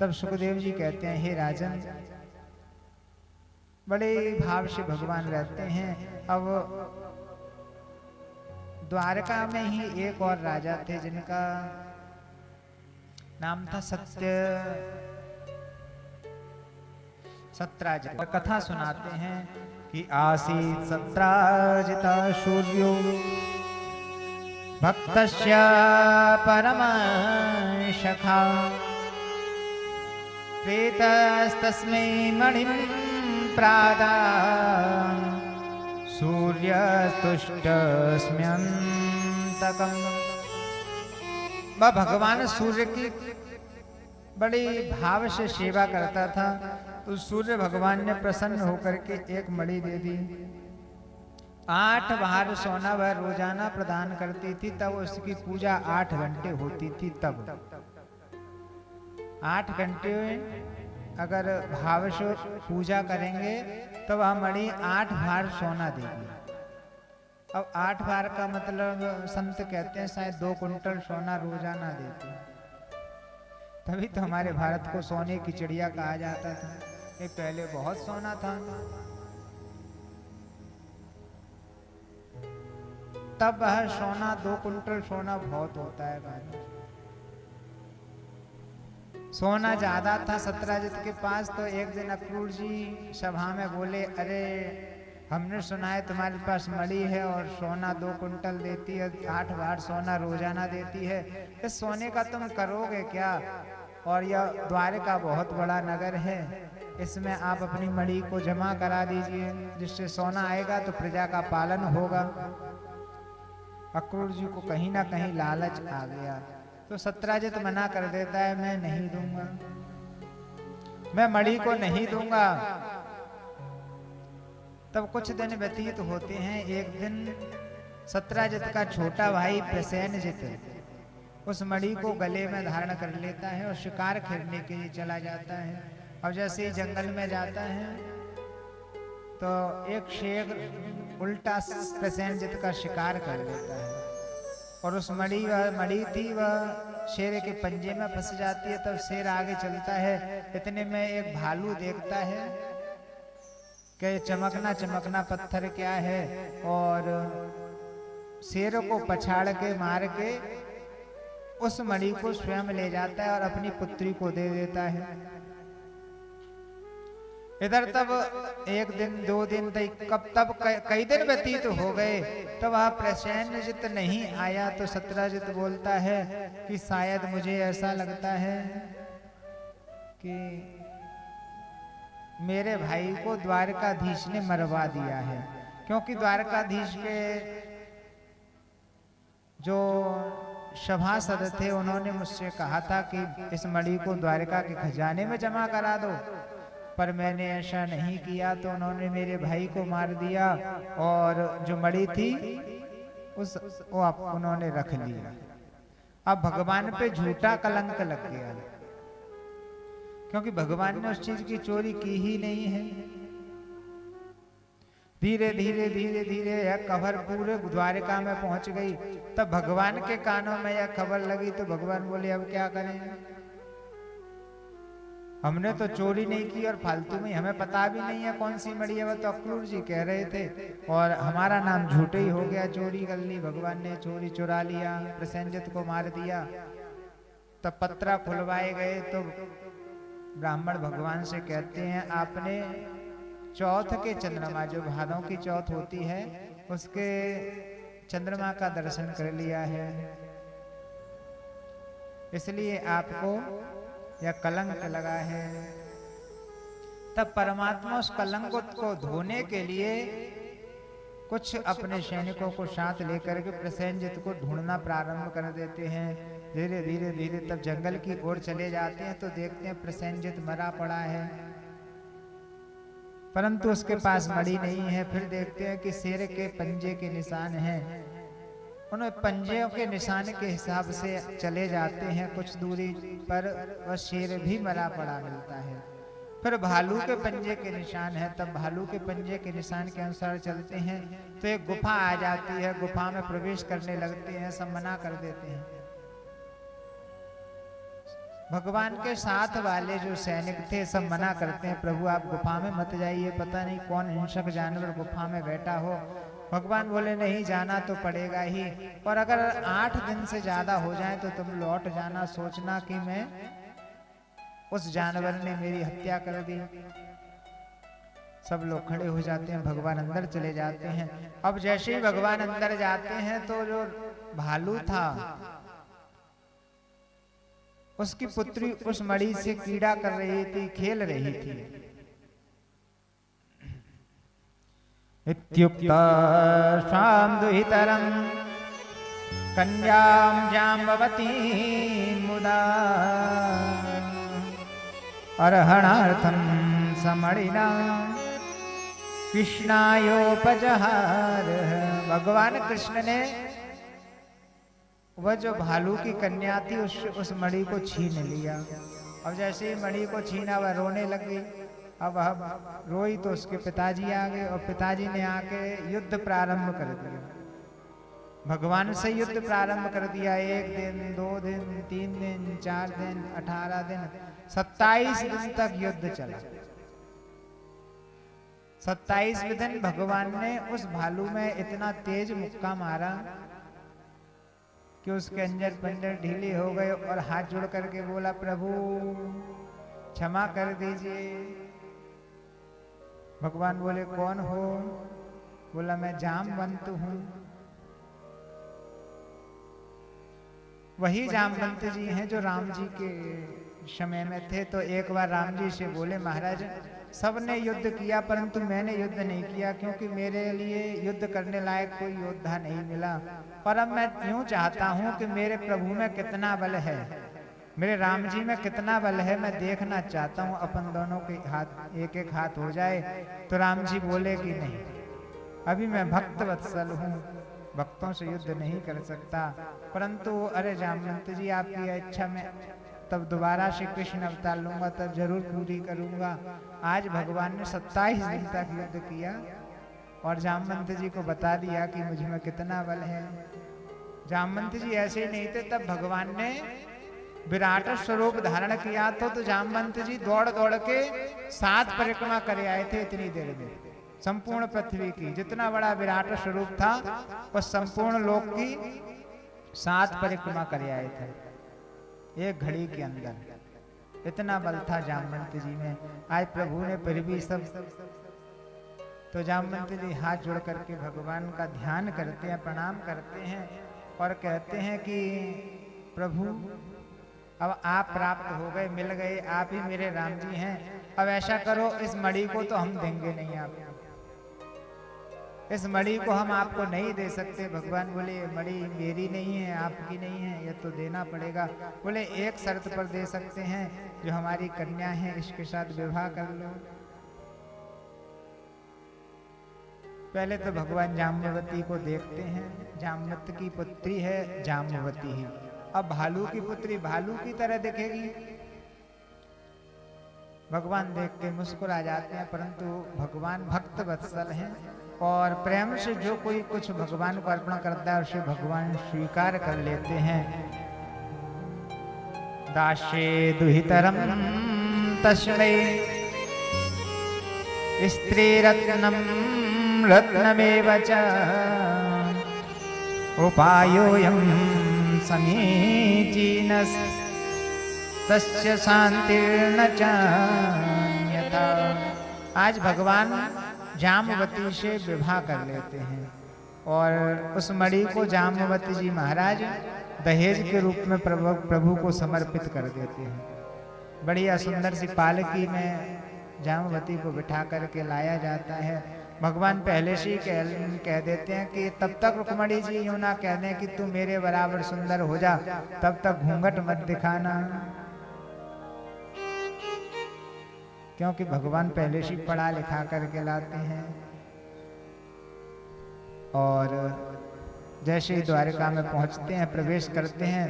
तब सुखदेव जी कहते हैं, हे राजन, बड़े भाव से भगवान रहते हैं। अब द्वारका में ही एक और राजा थे जिनका नाम था सत्राजित। कथा सुनाते हैं कि आसीत् सत्राजिता सूर्यो भक्तस्य परमसखा प्रेतस्तस्मै मणिं प्रादा सूर्यस्तुष्टस्म्यन्तकम्। वह भगवान सूर्य की बड़ी भाव से सेवा करता था, तो सूर्य भगवान ने प्रसन्न होकर के एक मणि दे दी। 8 भार सोना वह रोजाना प्रदान करती थी, तब उसकी पूजा 8 घंटे होती थी। तब 8 घंटे अगर भाव से पूजा करेंगे तो वह मणि 8 भार सोना देगी। अब 8 भार का मतलब संत कहते हैं शायद 2 कुंटल सोना रोजाना देती। तभी तो हमारे भारत को सोने की चिड़िया कहा जाता था। ये पहले बहुत सोना था। तब वह सोना 2 कुंटल सोना बहुत होता है भाई। सोना ज्यादा था सत्राजित के पास, तो एक दिन अक्रूर जी सभा में बोले, अरे हमने सुना है तुम्हारे पास मणि है और सोना 2 कुंटल देती है, 8 बार सोना रोजाना देती है, इस सोने का तुम करोगे क्या? और यह द्वारका बहुत बड़ा नगर है, इसमें आप अपनी मणि को जमा करा दीजिए, जिससे सोना आएगा तो प्रजा का पालन होगा। अक्रूर जी को कहीं ना कहीं लालच आ गया, तो सत्राजित मना कर देता है, मैं नहीं दूंगा, मैं मणि को नहीं दूंगा। तब कुछ दिन व्यतीत होते हैं। एक दिन सत्राजित का छोटा भाई प्रसेनजित उस मणि को गले में धारण कर लेता है और शिकार खेलने के लिए चला जाता है। और जैसे ही जंगल में जाता है तो एक शेर उल्टा प्रसेनजित का शिकार कर लेता है, और उस मणि थी वह शेर के पंजे में फंस जाती है। तब शेर आगे चलता है, इतने में एक भालू देखता है कि चमकना चमकना पत्थर क्या है, और शेर को पछाड़ के मार के उस मणि को स्वयं ले जाता है और अपनी पुत्री को दे देता है। इधर तब 1 दिन 2 दिन तब कई दिन व्यतीत हो गए, तब वह प्रसेनजित नहीं आया। तो सत्राजित बोलता है कि शायद मुझे ऐसा लगता है कि मेरे भाई को द्वारकाधीश ने मरवा दिया है, क्योंकि द्वारकाधीश के जो सभासद थे उन्होंने मुझसे कहा था कि इस मणि को द्वारका के खजाने में जमा करा दो, पर मैंने ऐसा नहीं किया, तो उन्होंने मेरे भाई को मार दिया और जो मणि थी उन्होंने रख लिया। अब भगवान पे झूठा कलंक लग गया, क्योंकि भगवान ने उस चीज की चोरी की ही नहीं है। धीरे धीरे धीरे धीरे यह खबर पूरे द्वारका में पहुंच गई। तब भगवान के कानों में यह खबर लगी, तो भगवान बोले अब क्या करें, हमने तो चोरी नहीं की और फालतू में हमें पता भी नहीं है कौन सी मणि है, वो तो अक्रूर जी कह रहे थे और हमारा नाम झूठे ही हो गया, चोरी कर ली, भगवान ने चोरी चुरा लिया, प्रसेनजित को मार दिया। तब पत्रा खुलवाए गए तो ब्राह्मण भगवान से कहते हैं, आपने चौथ के चंद्रमा, जो भादों की चौथ होती है उसके चंद्रमा का दर्शन कर लिया है, इसलिए आपको यह कलंक लगा है। तब परमात्मा उस कलंक को धोने के लिए कुछ अपने सैनिकों को साथ लेकर के प्रसेनजित को ढूंढना प्रारंभ कर देते हैं। धीरे धीरे धीरे तब जंगल की ओर चले जाते हैं तो देखते हैं प्रसेनजित मरा पड़ा है, परंतु उसके पास मणि नहीं है। फिर देखते हैं कि शेर के पंजे के निशान हैं, उन पंजों के निशान के हिसाब से चले जाते हैं, कुछ दूरी पर वह शेर भी मरा पड़ा मिलता है। फिर भालू के पंजे के निशान है, तब भालू के पंजे के निशान के अनुसार चलते हैं तो एक गुफा आ जाती है, गुफा में प्रवेश करने लगते हैं, सब मना कर देते हैं। भगवान के साथ वाले जो सैनिक थे सब मना करते हैं, प्रभु आप गुफा में मत जाइए, पता नहीं कौन हिंसक जानवर गुफा में बैठा हो। भगवान बोले नहीं, जाना तो पड़ेगा ही, और अगर 8 दिन से ज्यादा हो जाए तो तुम लौट जाना, सोचना कि मैं उस जानवर ने मेरी हत्या कर दी। सब लोग खड़े हो जाते हैं, भगवान अंदर चले जाते हैं। अब जैसे ही भगवान अंदर जाते हैं तो जो भालू था उसकी पुत्री उस मणि से क्रीड़ा कर रही थी, खेल रही थी। इत्युक्ता स्वाम दुहितरम कन्याम जाम्बवती मुदा अर्हणार्थम समणिना कृष्णायोपजहार। भगवान कृष्ण ने वह जो भालू की कन्या थी उस मणि को छीन लिया। अब जैसे ही मणि को छीना वह रोने लगी। अब रोई तो उसके पिताजी आ गए और पिताजी ने आके युद्ध प्रारंभ कर दिया, भगवान से युद्ध प्रारंभ कर दिया। 1 दिन 2 दिन 3 दिन 4 दिन 18 दिन 27 दिन तक युद्ध चला। 27वें दिन भगवान ने उस भालू में इतना तेज मुक्का मारा कि उसके अंजर पंजर ढीले हो गए और हाथ जोड़ करके बोला, प्रभु क्षमा कर दीजिए। भगवान बोले, कौन हो? बोला, मैं जामवंत हूं। वही जामवंत जी हैं जो राम जी के समय में थे। तो एक बार राम जी से बोले, महाराज सबने युद्ध किया परंतु मैंने युद्ध नहीं किया, क्योंकि मेरे लिए युद्ध करने लायक कोई योद्धा नहीं मिला। पर अब मैं यूं चाहता हूं कि मेरे प्रभु में कितना बल है, मेरे राम जी में कितना बल है, मैं देखना चाहता हूं। अपन दोनों के हाथ एक एक हाथ हो जाए। तो राम जी बोले कि नहीं, अभी मैं भक्त वत्सल हूं, भक्तों से युद्ध नहीं कर सकता। परंतु अरे जामवंत जी, आपकी इच्छा में तब दोबारा श्री कृष्ण अवतार लूंगा, तब जरूर पूरी करूंगा। आज भगवान ने 27 दिन तक युद्ध किया और जामवंत जी को बता दिया कि मुझ में कितना बल है। जामवंत जी ऐसे ही नहीं थे, तब भगवान ने विराट स्वरूप धारण किया तो जामवंत जी दौड़ दौड़ के 7 परिक्रमा करे आए थे इतनी देर में। संपूर्ण पृथ्वी की जितना बड़ा विराट स्वरूप था वह संपूर्ण लोक की 7 परिक्रमा करे आए थे एक घड़ी के अंदर। इतना बल था जामवंत जी में। आज प्रभु ने फिर भी सब, तो जामवंत जी हाथ जोड़ करके भगवान का ध्यान करते हैं, प्रणाम करते हैं और कहते हैं कि प्रभु अब आप प्राप्त हो गए, मिल गए, आप ही मेरे राम जी हैं। अब ऐसा करो, इस मणि को तो हम देंगे नहीं आपको, इस मणि को हम आपको नहीं दे सकते। भगवान बोले, मणि मेरी नहीं है, आपकी नहीं है, ये तो देना पड़ेगा। बोले एक शर्त पर दे सकते हैं, जो हमारी कन्या है इसके साथ विवाह कर लो। पहले तो भगवान जाम्बवती को देखते हैं, जामवंत की पुत्री है जाम्बवती ही। अब भालू की पुत्री भालू की तरह दिखेगी। भगवान देख के मुस्कुरा जाते हैं, परंतु भगवान भक्त वत्सल हैं और प्रेम से जो कोई कुछ भगवान को अर्पण करता है उसे भगवान स्वीकार कर लेते हैं। दाशे दुहितरम तस्मै स्त्री रत्नम रत्नमेव च उपायोऽयं समीचीनस् तस्य शांतिर्न चान्यथा। आज भगवान जाम्बवती से विवाह कर लेते हैं और उस मणि को जाम्बवती जी महाराज दहेज के रूप में प्रभु को समर्पित कर देते हैं। बढ़िया सुंदर सी पालकी में जाम्बवती को बिठा करके लाया जाता है। भगवान पहले से ही कह देते हैं कि तब तक रुक्मणी जी यूं ना कह दें कि तू मेरे बराबर सुंदर हो जा, तब तक घूंघट मत दिखाना, क्योंकि भगवान पहले से पढ़ा लिखा करके लाते हैं। और जैसे ही द्वारिका में पहुंचते हैं, प्रवेश करते हैं,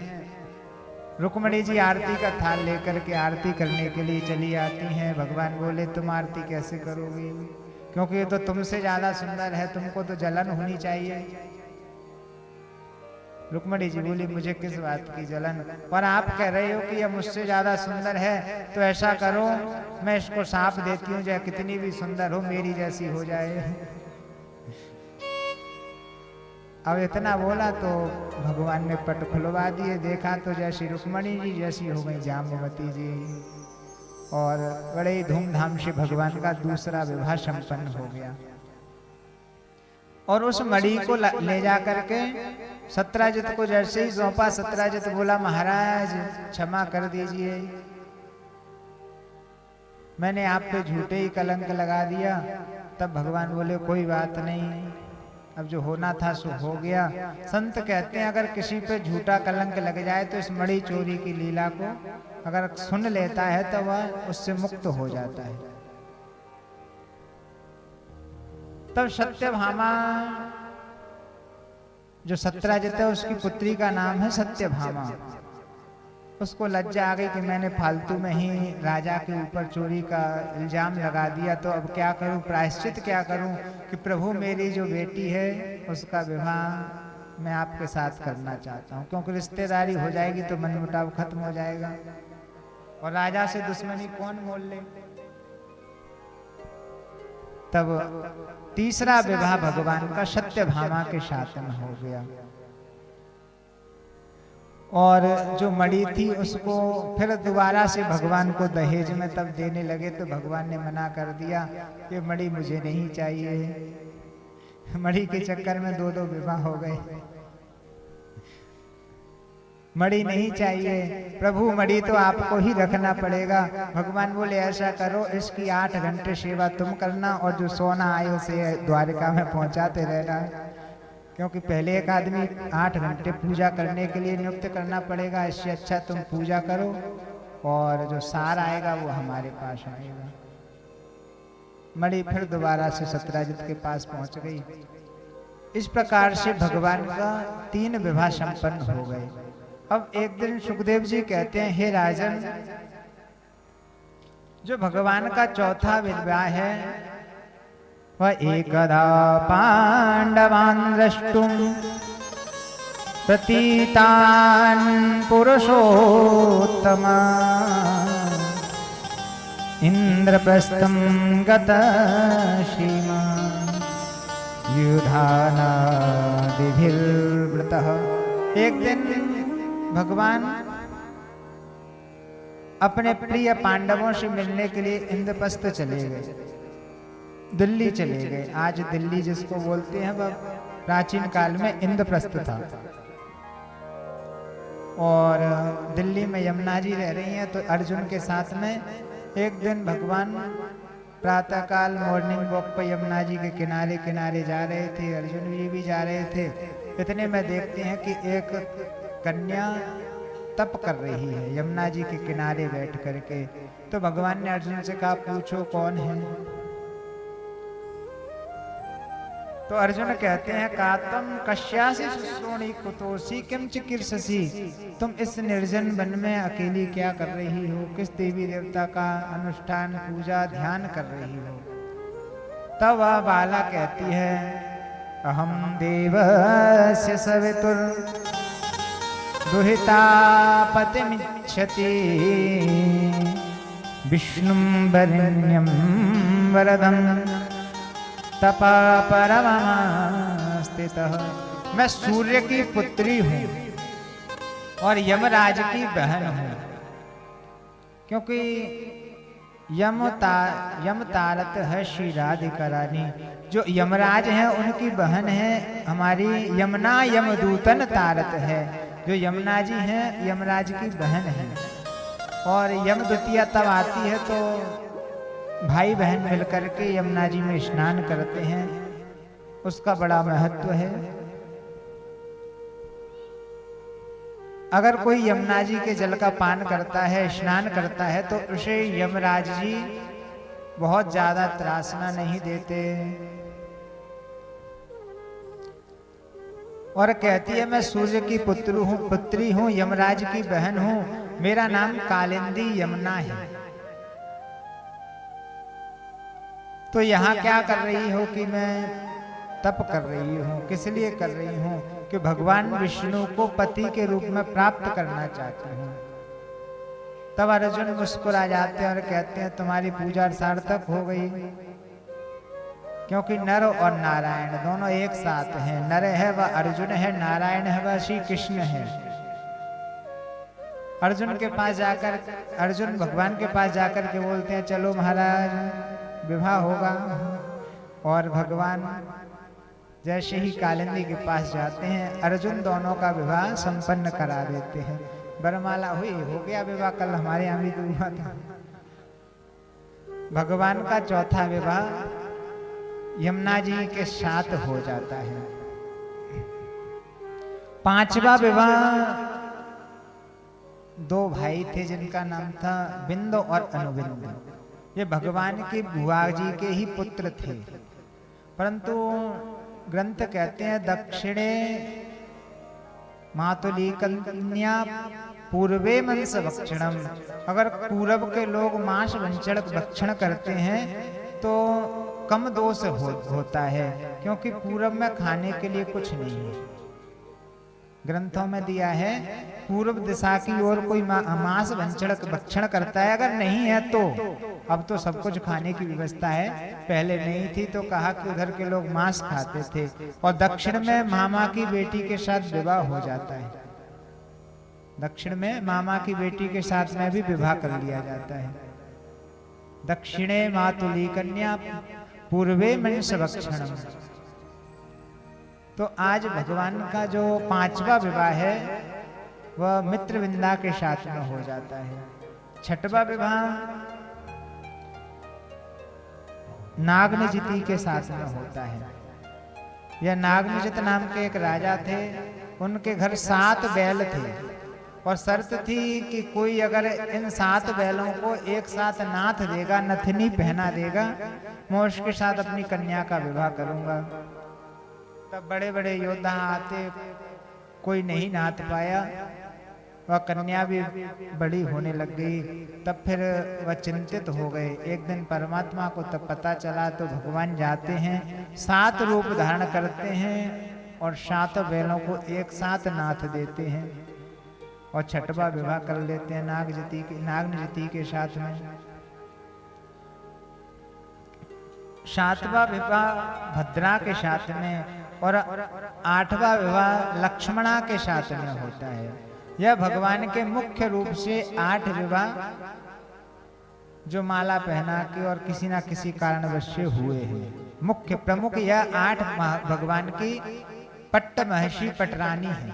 रुक्मणी जी आरती का थाल लेकर के आरती करने के लिए चली आती हैं। भगवान बोले, तुम आरती कैसे करोगी, क्योंकि ये तो तुमसे ज्यादा सुंदर है, तुमको तो जलन होनी चाहिए। रुक्मणी जी बोली मुझे किस बात की जलन, और आप कह रहे हो कि यह मुझसे ज्यादा सुंदर है, तो ऐसा करो मैं इसको सांप देती हूँ, चाहे कितनी भी सुंदर हो मेरी जैसी हो जाए। अब इतना बोला तो भगवान ने पट खुलवा दिए, देखा तो जैसी रुक्मणी जी जैसी हो गई जाम्बवती जी, और बड़े ही धूमधाम से भगवान का दूसरा विवाह संपन्न हो गया। और उस मणि को ले जा करके सत्राजित को जैसे ही सौंपा, सत्राजित बोला महाराज क्षमा कर दीजिए, मैंने आप पे झूठे ही कलंक लगा दिया। तब भगवान बोले कोई बात नहीं, अब जो होना था सो हो गया। संत कहते हैं अगर किसी पे झूठा कलंक लग जाए तो इस मणि चोरी की लीला को अगर सुन लेता है तो वह उससे मुक्त हो जाता है। तब सत्यभामा जो सत्राजित है उसकी पुत्री का नाम है सत्यभामा, उसको लज्जा आ गई कि मैंने फालतू में ही राजा के ऊपर चोरी का इल्जाम लगा दिया, तो अब क्या करूं, प्रायश्चित क्या करूं कि प्रभु मेरी जो बेटी है उसका विवाह मैं आपके साथ करना चाहता हूं, क्योंकि रिश्तेदारी हो जाएगी तो मनमुटाव खत्म हो जाएगा और राजा से दुश्मनी कौन मोल ले। तब तीसरा विवाह भगवान का सत्यभामा के साथ में हो गया। और जो मणि थी उसको फिर दोबारा से भगवान को दहेज में तब देने लगे, तो भगवान ने मना कर दिया कि मणि मुझे नहीं चाहिए। मणि के चक्कर में दो दो विवाह हो गए, मणि नहीं चाहिए प्रभु, मणि तो आपको ही रखना पड़ेगा। भगवान बोले ऐसा करो इसकी 8 घंटे सेवा तुम करना और जो सोना आए उसे द्वारिका में पहुंचाते रहना, क्योंकि पहले एक आदमी 8 घंटे पूजा करने के लिए नियुक्त करना पड़ेगा, इससे अच्छा तुम पूजा करो और जो सार आएगा वो हमारे पास आएगा। मणि फिर दोबारा से सत्राजित के पास पहुंच गई। इस प्रकार से भगवान का 3 विवाह संपन्न हो गए। अब एक दिन सुखदेव जी कहते हैं हे राजन, जो भगवान का चौथा विवाह है वह एकदा पांडवान् द्रष्टुम प्रतीतान् पुरुषोत्तमा इंद्रप्रस्थं गतः श्रीमान् युधानादिभिर्वृतः। एक दिन भगवान अपने प्रिय पांडवों से मिलने के लिए इंद्रप्रस्थ चले गए, दिल्ली चले गए। आज दिल्ली जिसको बोलते हैं वह प्राचीन काल में इंद्रप्रस्थ था। और दिल्ली में यमुना जी रह रही हैं, तो अर्जुन के साथ में एक दिन भगवान प्रातः काल मॉर्निंग वॉक पर यमुना जी के किनारे किनारे जा रहे थे, अर्जुन जी भी जा रहे थे। इतने में देखते हैं कि एक कन्या तप कर रही है यमुना जी के किनारे बैठ करके। तो भगवान ने अर्जुन से कहा पूछो कौन है। तो अर्जुन कहते हैं कातम कश्यासी शुश्रोणी कुतोसी किम चिकीर्षसी, तुम इस निर्जन वन में अकेली क्या कर रही हो, किस देवी देवता का अनुष्ठान पूजा ध्यान कर रही हो। तब वह बाला कहती है अहम देवस्य सवितुर दुहिता पतिमिच्छति विष्णुं वरेण्यं वरदं तपा परमं स्थितः। मैं सूर्य की पुत्री हूँ और यमराज की बहन हूँ, क्योंकि यम तारत है श्री राधिका रानी। जो यमराज हैं उनकी बहन है हमारी यमुना, यमदूतन तारत है। जो यमुना जी हैं यमराज की बहन है। और यम द्वितीया तब आती है तो भाई बहन मिलकर के यमुना जी में स्नान करते हैं, उसका बड़ा महत्व है। अगर कोई यमुना जी के जल का पान करता है, स्नान करता है, तो उसे यमराज जी बहुत ज्यादा त्रासना नहीं देते। और कहती है मैं सूर्य की पुत्री हूँ, यमराज की बहन हूँ, मेरा नाम कालिंदी यमुना है। तो यहाँ क्या कर रही हो कि मैं तप कर रही हूँ, किस लिए कर रही हूँ कि भगवान विष्णु को पति के रूप में प्राप्त करना चाहती हूँ। तब अर्जुन मुस्कुरा जाते हैं और कहते हैं तुम्हारी पूजा सार्थक हो गई, क्योंकि नर और नारायण दोनों एक साथ हैं। नर है वह अर्जुन है, नारायण है वह श्री कृष्ण है। अर्जुन के पास जाकर, अर्जुन भगवान के पास जाकर के बोलते हैं चलो महाराज विवाह होगा। और भगवान जैसे ही कालिंदी के पास जाते हैं अर्जुन दोनों का विवाह संपन्न करा देते हैं। वरमाला हुई, हो गया विवाह। कल हमारे यहाँ भी तो हुआ था। भगवान का चौथा विवाह यमुना जी के साथ हो जाता है। पांचवा विवाह दो भाई थे जिनका नाम था बिंदु और अनुबिंद। ये भगवान के बुआ जी के ही पुत्र थे, परंतु ग्रंथ कहते हैं दक्षिणे मातुली कन्या पूर्वे मंस भक्षणम। अगर पूरब के लोग मांस भक्षण करते हैं तो कम दोष होता है, क्योंकि पूरब में खाने के लिए कुछ नहीं है। ग्रंथों में दिया है पूर्व दिशा की ओर कोई मांस भक्षण करता है, अगर नहीं है तो अब तो सब कुछ खाने की व्यवस्था है, पहले नहीं थी तो कहा कि उधर के लोग मांस खाते थे। और दक्षिण में मामा की बेटी के साथ विवाह हो जाता है। दक्षिण में मामा की बेटी के साथ में भी विवाह कर लिया जाता है। दक्षिणे मातुली कन्या पूर्वे मंस भक्षणम। तो आज भगवान का जो पांचवा विवाह है वह मित्रविंदा के साथ में हो जाता है। छठवां विवाह नागनिजिति के साथ में होता है। यह नागनिजित नाम के एक राजा थे, उनके घर 7 बैल थे और शर्त थी कि कोई अगर इन 7 बैलों को एक साथ नाथ देगा, नथनी पहना देगा, मैं उसके साथ अपनी कन्या का विवाह करूंगा। तब बड़े बड़े योद्धा आते, कोई नहीं नाथ पाया, वह कन्या भी बड़ी होने लग गई। तब फिर वह चिंतित हो गए। एक दिन परमात्मा को तब पता चला तो भगवान जाते हैं, 7 रूप धारण करते हैं और 7 बैलों को एक साथ नाथ देते हैं और छठवां विवाह कर लेते हैं नागनिजिति के साथ में। 7वां विवाह भद्रा के साथ में और 8वां विवाह लक्ष्मणा के साथ में होता है। यह भगवान के मुख्य रूप से 8 विवाह जो माला पहना के और किसी ना किसी कारणवश से हुए हैं। मुख्य प्रमुख यह 8 भगवान की पट्ट महर्षि पटरानी है।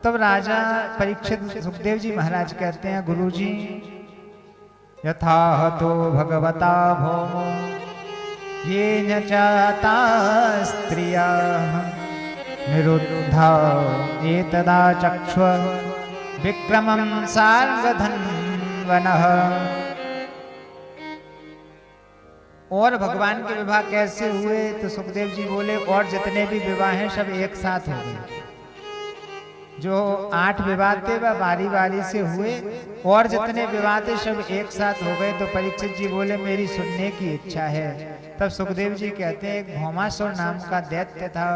तब राजा परीक्षित सुखदेव जी महाराज कहते हैं गुरुजी यथा तो भगवता भौमो ये न चाता स्त्रिया निरुद्धा एतदा चक्ष्व विक्रमं सार्गधन्वनः। और भगवान के विवाह कैसे हुए? तो सुखदेव जी बोले और जितने भी विवाह हैं सब एक साथ हो गए। जो 8 विवाह थे वह बारी बारी से हुए और जितने विवाह थे सब एक साथ हो गए। तो परीक्षित जी बोले मेरी सुनने की इच्छा है। तब सुखदेव जी कहते हैं एक भौमासुर नाम का दैत्य था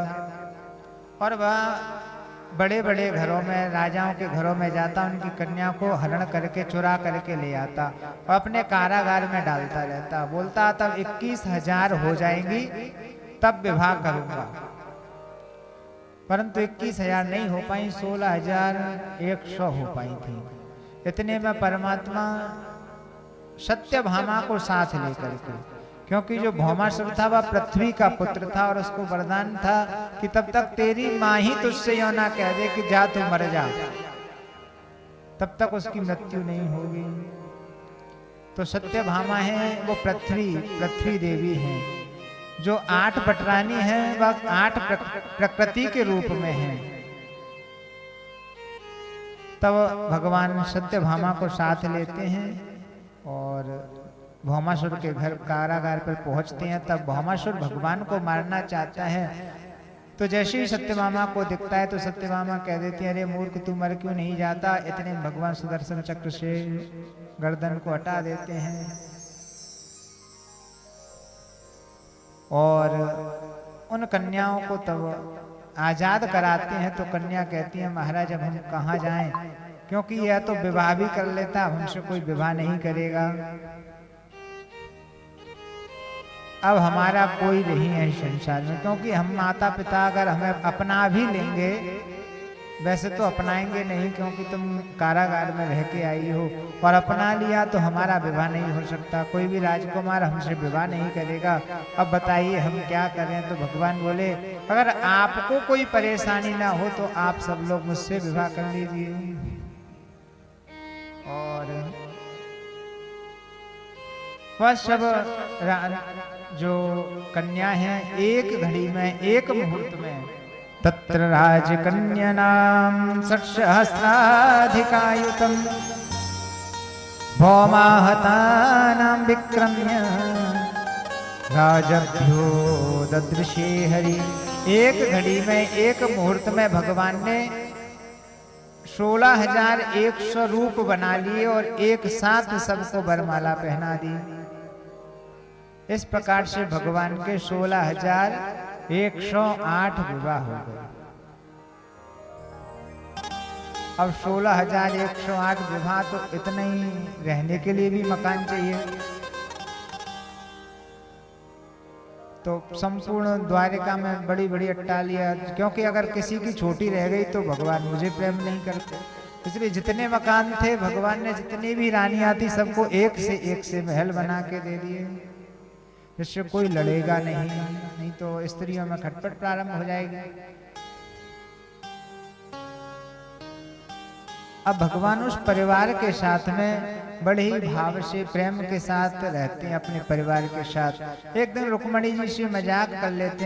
और वह बड़े बड़े घरों में, राजाओं के घरों में जाता, उनकी कन्या को हरण करके चुरा करके ले आता और अपने कारागार में डालता रहता। बोलता तब 21,000 हो जाएंगी तब विवाह करूंगा, परंतु 21,000 नहीं हो पाई, 16,100 हो पाई थी। इतने में परमात्मा सत्यभामा को साथ लेकर के, क्योंकि जो भौमासुर था वह पृथ्वी का पुत्र था और उसको वरदान था कि तब तक तेरी माँ ही तुझसे यो ना कह दे कि जा तू मर जा, तब तक उसकी मृत्यु नहीं होगी। तो सत्यभामा है वो पृथ्वी देवी है। जो 8 पटरानी है वह 8 प्रकृति के रूप में है। तब भगवान सत्यभामा को साथ लेते हैं और भौमासुर के घर कारागार पर पहुंचते हैं। तब भौमासुर भगवान को मारना चाहता है, तो जैसे ही सत्यभामा को दिखता है तो सत्यभामा कह देती है अरे मूर्ख तू मर क्यों नहीं जाता। इतने भगवान सुदर्शन चक्र से गर्दन को हटा देते हैं और उन कन्याओं को तब आजाद कराते हैं तो कन्या कहती है महाराज अब हम कहाँ जाएं, क्योंकि यह तो विवाह भी कर लेता, अब हमसे कोई विवाह नहीं करेगा, अब हमारा कोई नहीं है इस संसार में, क्योंकि हम माता पिता अगर हमें अपना भी लेंगे, वैसे तो अपनाएंगे नहीं क्योंकि तुम कारागार में रह के आई हो, और अपना लिया तो हमारा विवाह नहीं हो सकता, कोई भी राजकुमार हमसे विवाह नहीं करेगा, अब बताइए हम क्या करें। तो भगवान बोले अगर आपको कोई परेशानी ना हो तो आप सब लोग मुझसे विवाह कर लीजिए। और वह सब जो कन्या है एक घड़ी में, एक मुहूर्त में, तत्र राजकन्यानां षट्सहस्राधिकायुतं भौमाहतानां विक्रम्य राजभ्यो ददृशे हरि। एक घड़ी में, एक मुहूर्त में भगवान ने 16,100 रूप बना लिए और एक साथ सबको वरमाला पहना दी। इस प्रकार से भगवान के 16,108 विवाह हो गए। अब 16,108 विवाह तो इतने ही रहने के लिए भी मकान चाहिए, तो संपूर्ण द्वारिका में बड़ी बड़ी अट्टालियां, क्योंकि अगर किसी की छोटी रह गई तो भगवान मुझे प्रेम नहीं करते, इसलिए जितने मकान थे भगवान ने जितनी भी रानियां थी सबको एक से महल बना के दे दिए, जिससे कोई लड़ेगा नहीं तो स्त्रियों में खटपट प्रारंभ हो जाएगी। अब भगवान उस परिवार के साथ में बड़े ही भाव से प्रेम के साथ रहते हैं अपने परिवार के साथ। एक दिन रुक्मणी जी से मजाक कर लेते हैं।